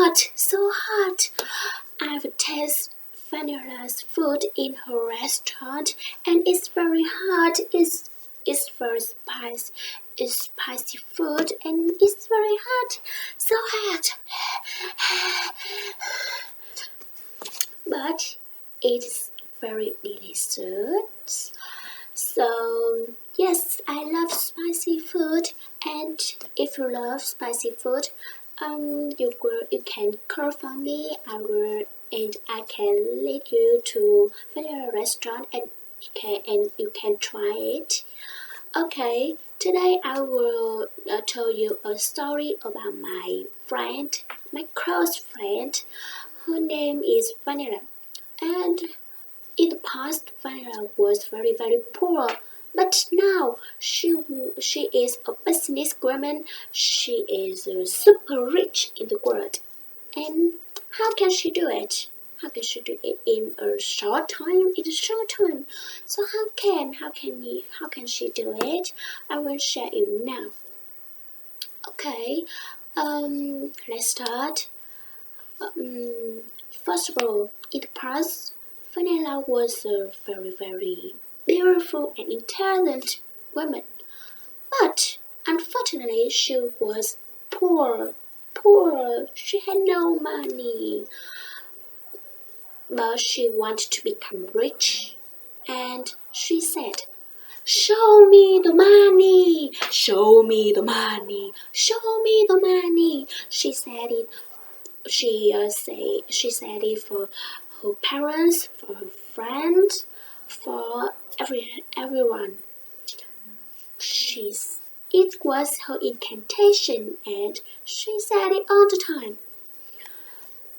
hot, so hot. I've tasted Vanilla's food in her restaurant, and it's very hot. It's very spicy. It's spicy food, and it's very hot, so hot. But it's very delicious. So yes, I love spicy food, and if you love spicy food, you can call for me. I can lead you to Vanilla restaurant, and you can try it. Okay, today I will tell you a story about my friend, my close friend. Her name is Vanilla, and in the past, Vanilla was very poor, but now she is a businesswoman. She is super rich in the world. And how can she do it? How can she do it in a short time? In a short time. So how can she do it? I will share you now. Okay. Let's start. First of all, in the past, Vanilla was a very beautiful and intelligent woman, but unfortunately she was poor. Poor. She had no money, but she wanted to become rich, and she said, "Show me the money! Show me the money! Show me the money!" She said it. She said it for her parents, for her friends, for everyone. It was her incantation, and she said it all the time.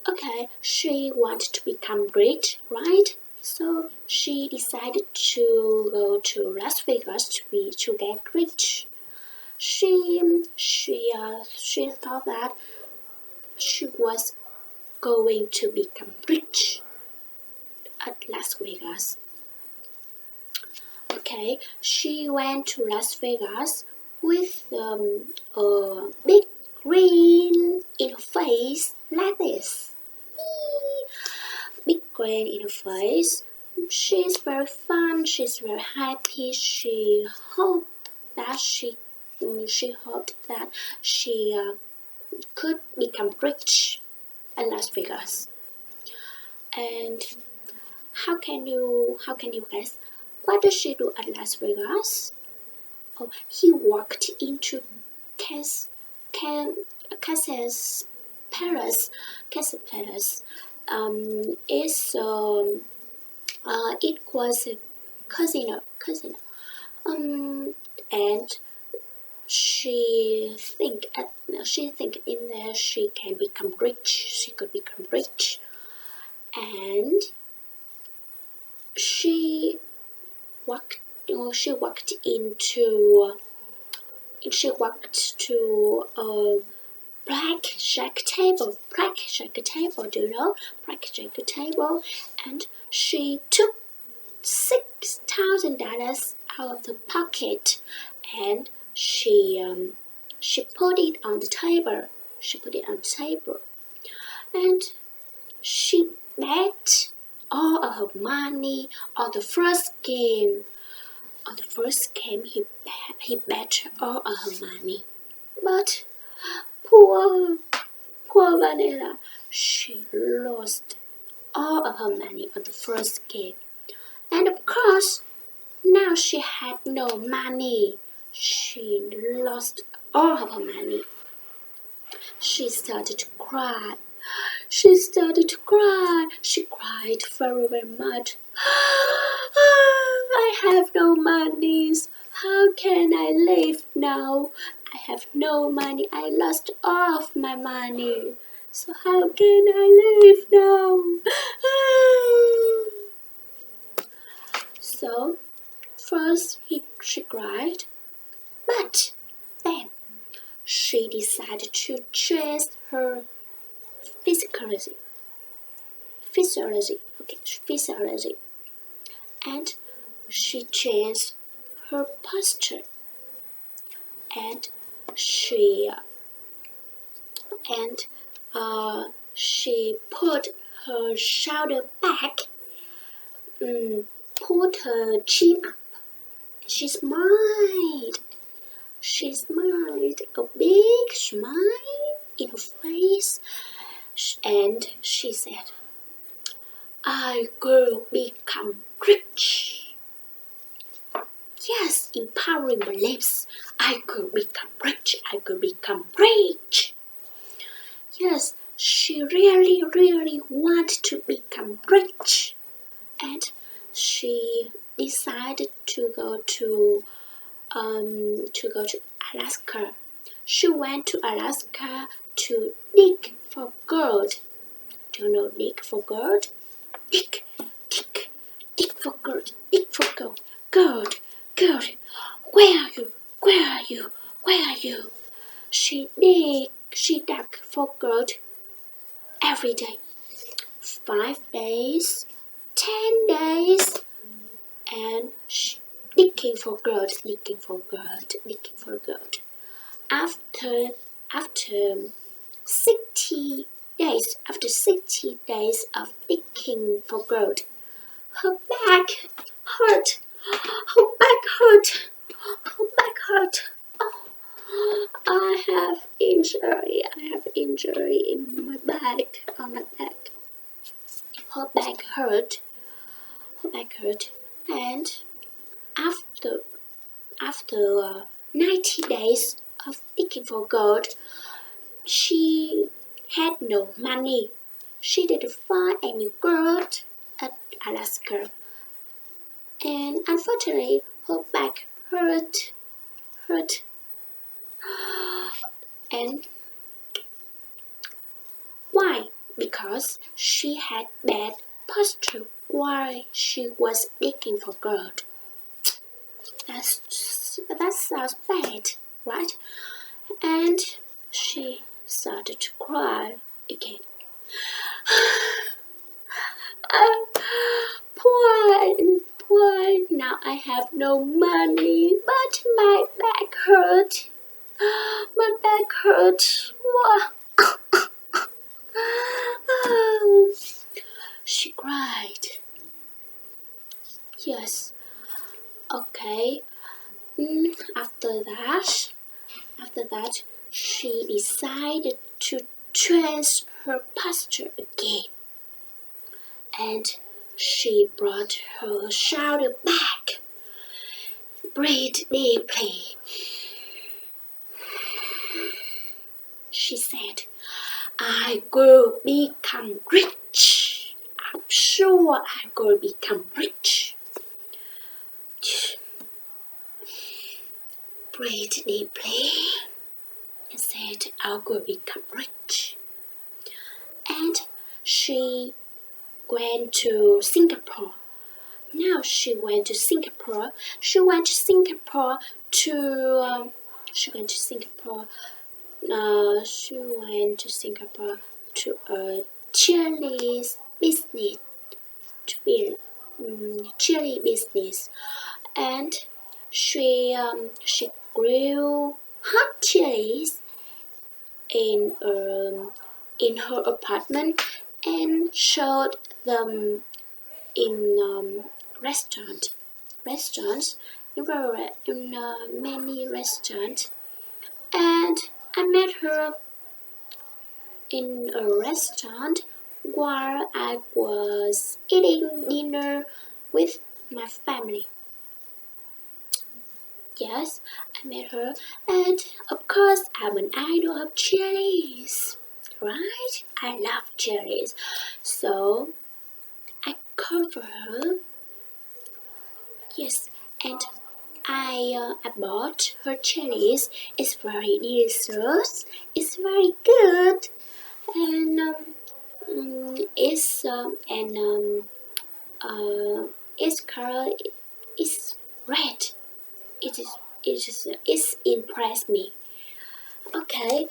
Okay, she wanted to become rich, right? So she decided to go to Las Vegas to get rich. She thought that she was going to become rich at Las Vegas. Okay, she went to Las Vegas with a big grin in her face like this. Big grin in her face. She's very fun. She's very happy. She hoped that she could become rich at Las Vegas. And how can you guess what does she do at Las Vegas? Oh, he walked into Caesar's Palace. Caesar's Palace. It was a casino. And she think in there she can become rich. She could become rich, and she walked to a blackjack table. Do you know blackjack table? And she took $6,000 out of the pocket, and she put it on the table. And she bet all of her money on the first game. He bet all of her money. But poor Vanilla, she lost all of her money on the first game. And of course, now she had no money. She lost all of her money. She started to cry. She cried very much. I have no money. How can I live now? I have no money. I lost all of my money. So how can I live now? So first she cried, but then she decided to change her physiology, and she changed her posture, and she put her shoulder back, put her chin up. She smiled. She smiled, a big smile in her face, and she said, I will become rich. Yes, empowering beliefs. I could become rich. I could become rich. Yes, she really, really wanted to become rich. And she decided to go to Alaska. She went to Alaska to dig for gold. Do you know dig for gold? Dig, dig, dig for gold, dig for gold, gold, gold. Where are you? Where are you? Where are you? She dug for gold every day. 5 days, 10 days, and she digging for gold, digging for gold, digging for gold. After 60 days, after 60 days of digging for gold, her back hurt. Her back hurt. Her back hurt. Oh, I have injury. I have injury in my back, on my back. Her back hurt. Her back hurt. And after 90 days of digging for gold, she had no money. She didn't find any gold at Alaska. And unfortunately, her back hurt. And why? Because she had bad posture while she was digging for gold. That sounds bad, right? And she started to cry again. Poor, now I have no money, but my back hurt. My back hurt. She cried. Yes. Okay. After that, she decided to change her posture again. And she brought her shoulder back. Breathe deeply. She said, I will become rich. I'm sure I will become rich. Breathe deeply and said, I will become rich. And she went to Singapore. Now she went to Singapore. She went to Singapore to a chili business, to be chili business, and she grew hot chilies in her apartment and showed them in restaurants, in many restaurants. And I met her in a restaurant while I was eating dinner with my family. Yes, I met her, and of course I'm an idol of chilies, right? I love chilies, so I called for her. Yes, and I bought her chilies. It's very delicious. It's very good, and its color is red. It's impressed me. Okay,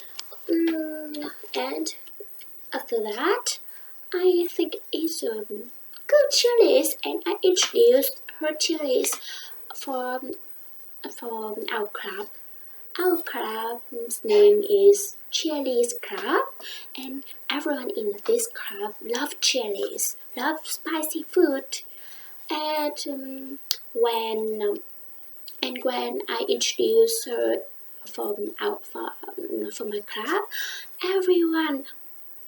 and after that, I think it's good chilies, and I introduced her chilies from our club. Our club's name is Chili's Club, and everyone in this club love chilies, love spicy food. And when when I introduced her from my club,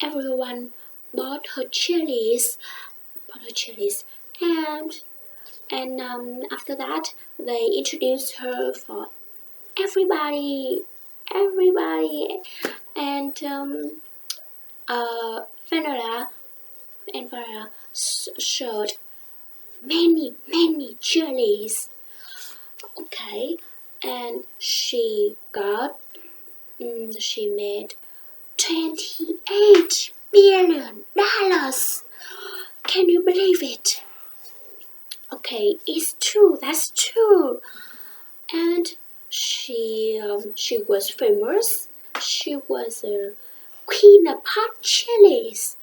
everyone bought her chilies, and after that they introduced her for everybody, everybody, and Vanilla showed many chilies. Okay, and she made $28 billion. Can you believe it? Okay, it's true. That's true. And she was famous. She was a queen of hot chilies,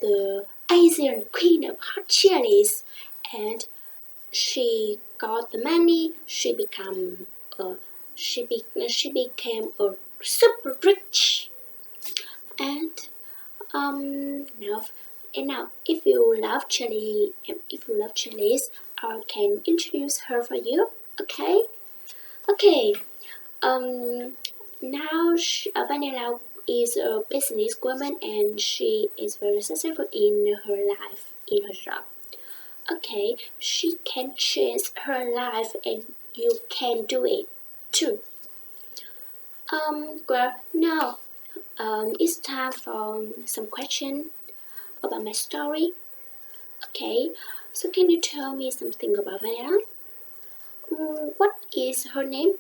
the Asian queen of hot chilies, and she got the money. She became a super rich. And now if you love chilies, I can introduce her for you. Okay. Okay. Um, now Vanilla is a businesswoman and she is very successful in her life, in her job. Okay, she can change her life and you can do it too. Well, now it's time for some question about my story. Okay, so can you tell me something about Vanilla? What is her name?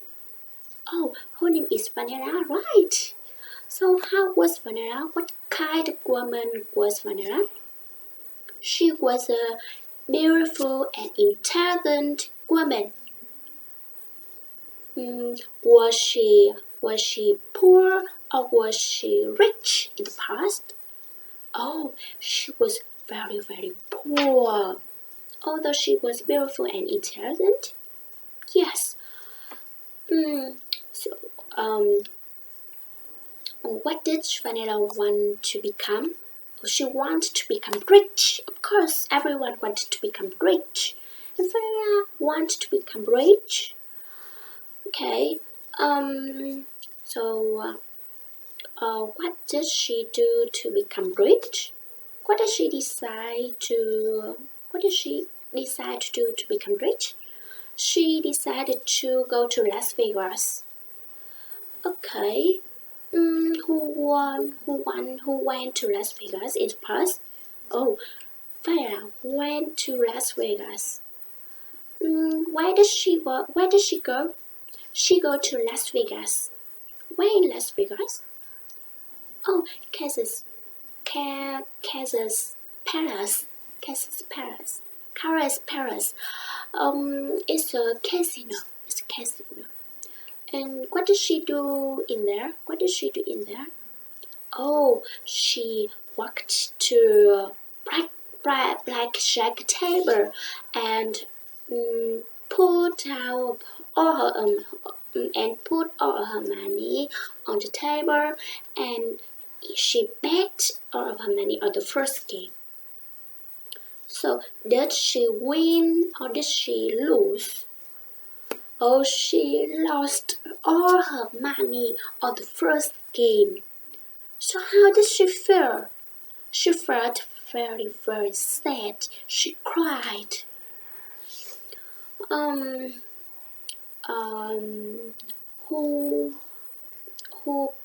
Oh, her name is Vanilla, right? So how was Vanilla? What kind of woman was Vanilla? She was a beautiful and intelligent woman. Was she poor or was she rich in the past? Oh, she was very poor. Although she was beautiful and intelligent. Yes. So what did Vanilla want to become? She wanted to become rich. Of course, everyone wanted to become rich. And Vanilla wanted to become rich. Okay. So what did she do to become rich? What did she decide to? What did she decide to do to become rich? She decided to go to Las Vegas. Okay. Who went to Las Vegas in the past? Oh, Farah went to Las Vegas. Why did she go? Where did she go? She go to Las Vegas. Where in Las Vegas? Oh, Caesar's Palace. Caesar's Palace. Caesar's Palace. It's a casino. It's a casino. And what did she do in there? What did she do in there? Oh, she walked to blackjack table and put out all her money on the table, and she bet all of her money on the first game. So did she win or did she lose? Oh, she lost all her money on the first game. So how did she feel? She felt very sad. She cried. Um, um, who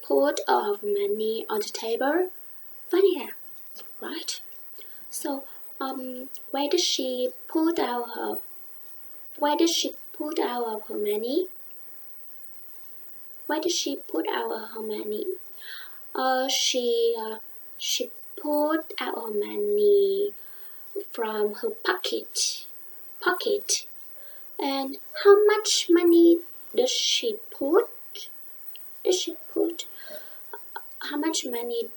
put all of money on the table? Vanilla, right? So, where did she put out her? Where did she put out her money? Where did she put out her money? She put out her money from her pocket. And how much money does she put? How much money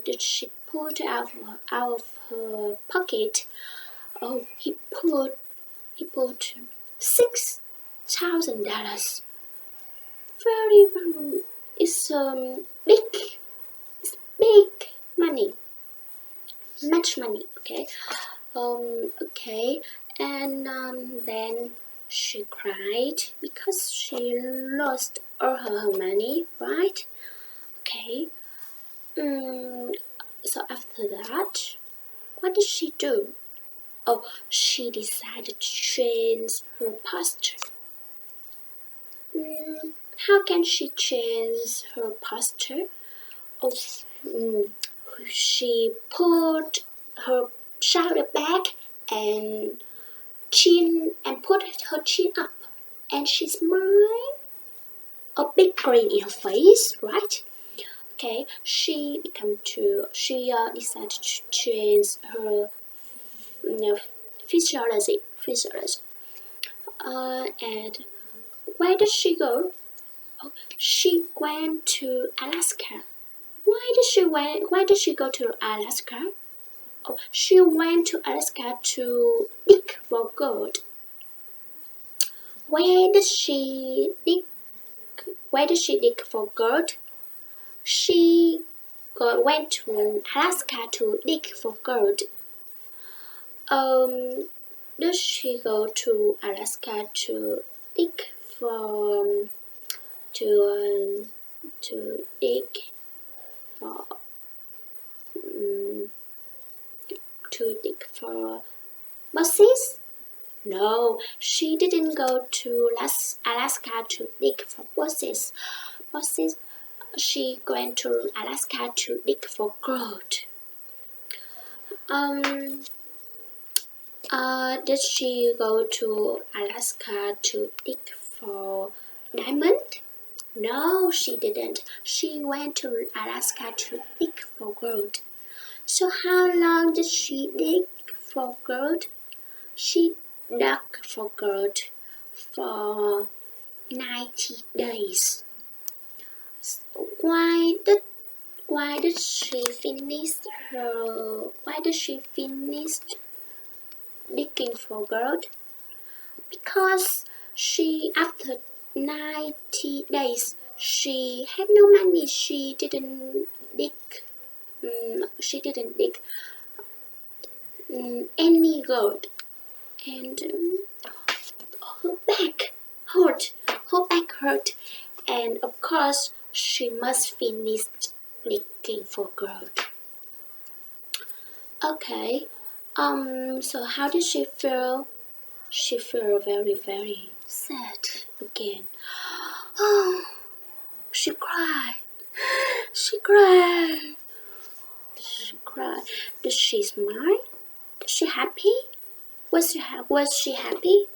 did she put out of her pocket? Oh, he put $6,000. very it's big. It's big money, much money. Okay. Okay, and then she cried because she lost all her money, right? Okay. So after that, what did she do? Oh, she decided to change her posture. How can she change her posture? Oh, she put her shoulder back and put her chin up, and she smiled. A big grin in her face, right? Okay, she decided to change her physiology. And where did she go? Oh, she went to Alaska. Why did she go to Alaska? Oh, she went to Alaska to dig for gold. Where did she dig? Where did she dig for gold? She went to Alaska to dig for gold. Did she go to Alaska to dig for to dig for to dig for buses? No, she didn't go to Alaska to dig for buses. She went to Alaska to dig for gold. Did she go to Alaska to dig for diamond? No, she didn't. She went to Alaska to dig for gold. So how long did she dig for gold? She dug for gold for 90 days. Why did she finish digging for gold? Because after 90 days she had no money. She didn't dig any gold, and her back hurt, and of course she must finish digging for gold. Okay, so how did she feel? She felt very, very sad again. Oh, she cried. She cried. She cried. Did she smile? Did she happy? Was she happy?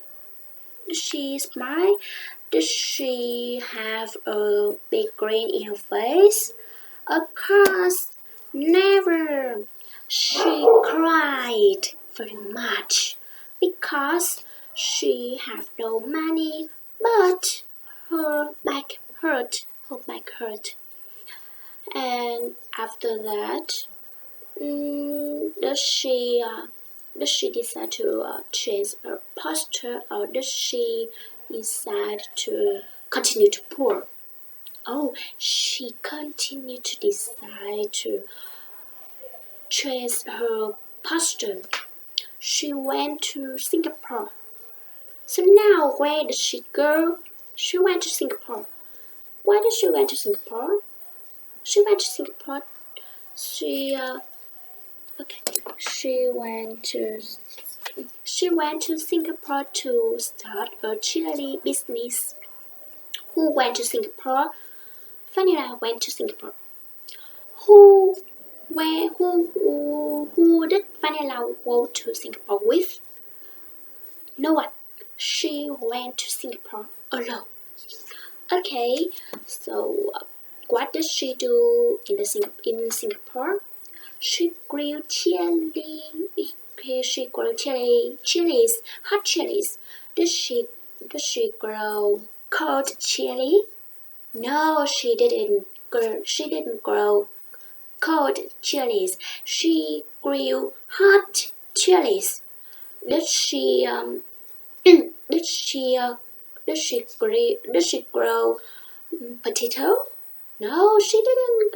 Did she smile? Did she have a big grin in her face? Of course, never. She cried very much because she have no money, but her back hurt. And after that, does she decide to change her posture, or does she decide to continue to pour? Oh, she continued to decide to change her posture. She went to Singapore. So now, where did she go? She went to Singapore. Why did she went to Singapore? She went to Singapore. She went to Singapore to start a chili business. Who went to Singapore? Vanilla went to Singapore. Who did Vanilla go to Singapore with? No one. She went to Singapore alone. Okay, so what does she do in Singapore? She grew chilies, hot chilies. Does she grow cold chili? No, she didn't grow cold chilies. She grew hot chilies. Did she grow Potato? No, she didn't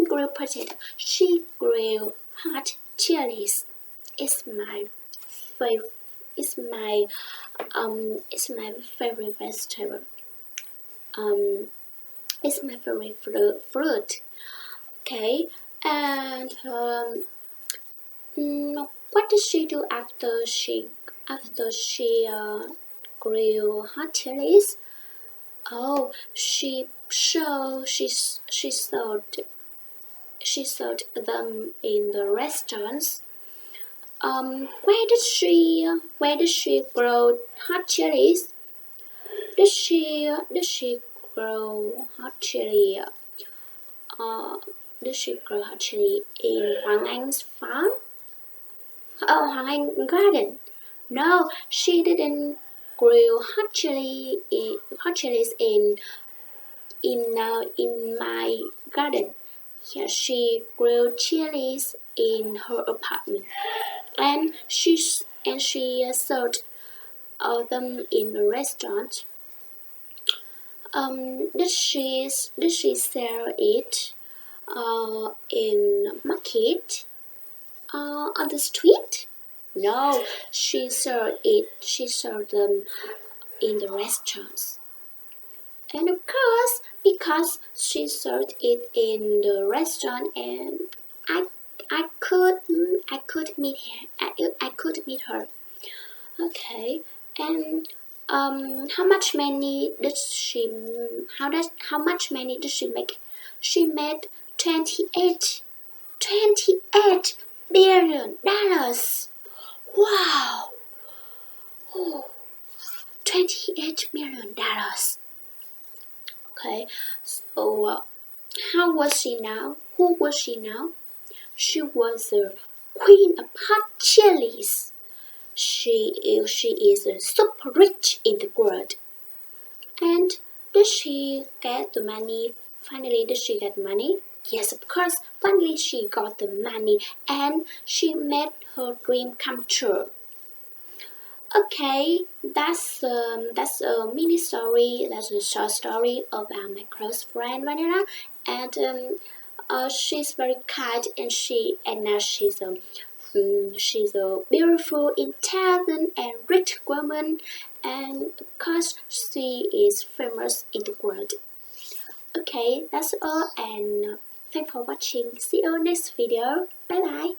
grill potato. She grilled hot chilies. It's my favorite. It's my favorite vegetable. Um, it's my favorite fruit. Okay, and what did she do after she grill hot chilies? Oh, she sold them in the restaurants. Where did she grow hot chilies? Did she grow hot chili? Uh, did she grow hot chili in Hoàng Anh's farm? Oh, Hoàng Anh garden. No, she didn't grow hot chilies in my garden. Yeah, she grew chilies in her apartment, and she sold them in the restaurant. Did she sell it in market on the street? No, she sold them in the restaurants. And of course, because she sold it in the restaurant, and I I could meet her. I could meet her. Okay, and how much money did she? How much money did she make? She made 28 billion dollars. Wow! Oh, $28 million. Okay, so how was she now? Who was she now? She was the queen of hot chilies. She is super rich in the world. And did she get the money? Finally, did she get money? Yes, of course. Finally, she got the money, and she made her dream come true. Okay, that's a mini story. That's a short story about my close friend Vanilla, and she's very kind, and now she's a beautiful, intelligent, and rich woman, and of course she is famous in the world. Okay, that's all, and thanks for watching. See you next video. Bye bye.